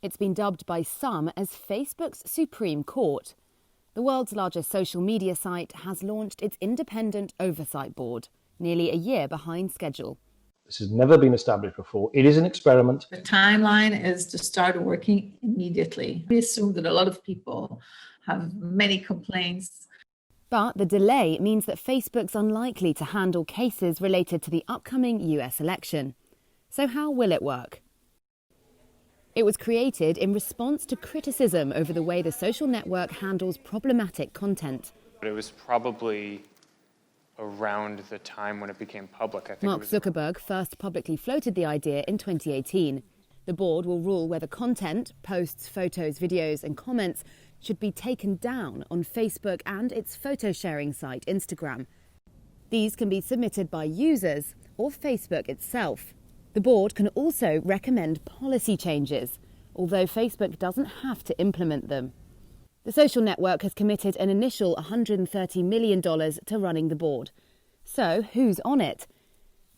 It's been dubbed by some as Facebook's Supreme Court. The world's largest social media site has launched its independent Oversight Board, nearly a year behind schedule. This has never been established before. It is an experiment. The timeline is to start working immediately. We assume that a lot of people have many complaints. But the delay means that Facebook's unlikely to handle cases related to the upcoming US election. So how will it work? It was created in response to criticism over the way the social network handles problematic content. It was probably around the time when it became public. I think Mark Zuckerberg first publicly floated the idea in 2018. The board will rule whether content, posts, photos, videos and comments should be taken down on Facebook and its photo-sharing site, Instagram. These can be submitted by users or Facebook itself. The board can also recommend policy changes, although Facebook doesn't have to implement them. The social network has committed an initial $130 million to running the board. So who's on it?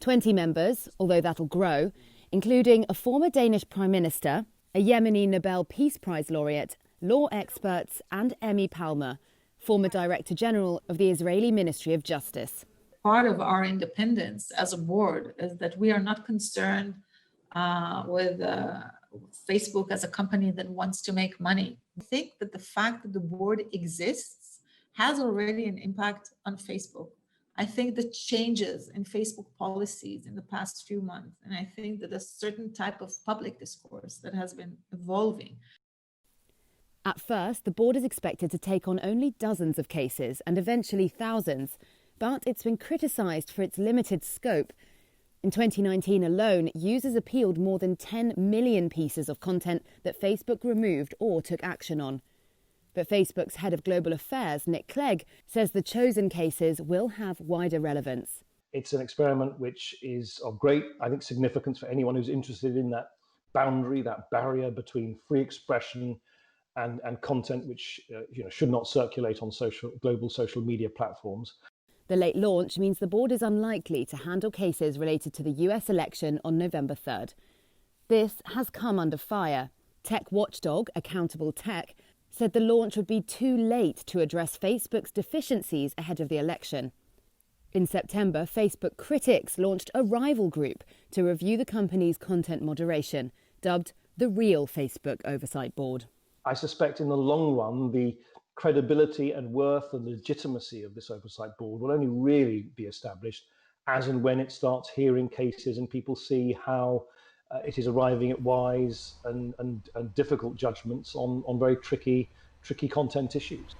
20 members, although that'll grow, including a former Danish Prime Minister, a Yemeni Nobel Peace Prize laureate, law experts and Emmy Palmer, former Director General of the Israeli Ministry of Justice. Part of our independence as a board is that we are not concerned with Facebook as a company that wants to make money. I think that the fact that the board exists has already an impact on Facebook. I think the changes in Facebook policies in the past few months, and I think that a certain type of public discourse that has been evolving. At first, the board is expected to take on only dozens of cases and eventually thousands. But it's been criticised for its limited scope. In 2019 alone, users appealed more than 10 million pieces of content that Facebook removed or took action on. But Facebook's head of global affairs, Nick Clegg, says the chosen cases will have wider relevance. It's an experiment which is of great, I think, significance for anyone who's interested in that boundary, that barrier between free expression and content which should not circulate on global social media platforms. The late launch means the board is unlikely to handle cases related to the US election on November 3rd. This has come under fire. Tech watchdog Accountable Tech said the launch would be too late to address Facebook's deficiencies ahead of the election. In September, Facebook critics launched a rival group to review the company's content moderation, dubbed the Real Facebook Oversight Board. I suspect in the long run, the credibility and worth and legitimacy of this oversight board will only really be established as and when it starts hearing cases and people see how it is arriving at wise and difficult judgments on very tricky content issues.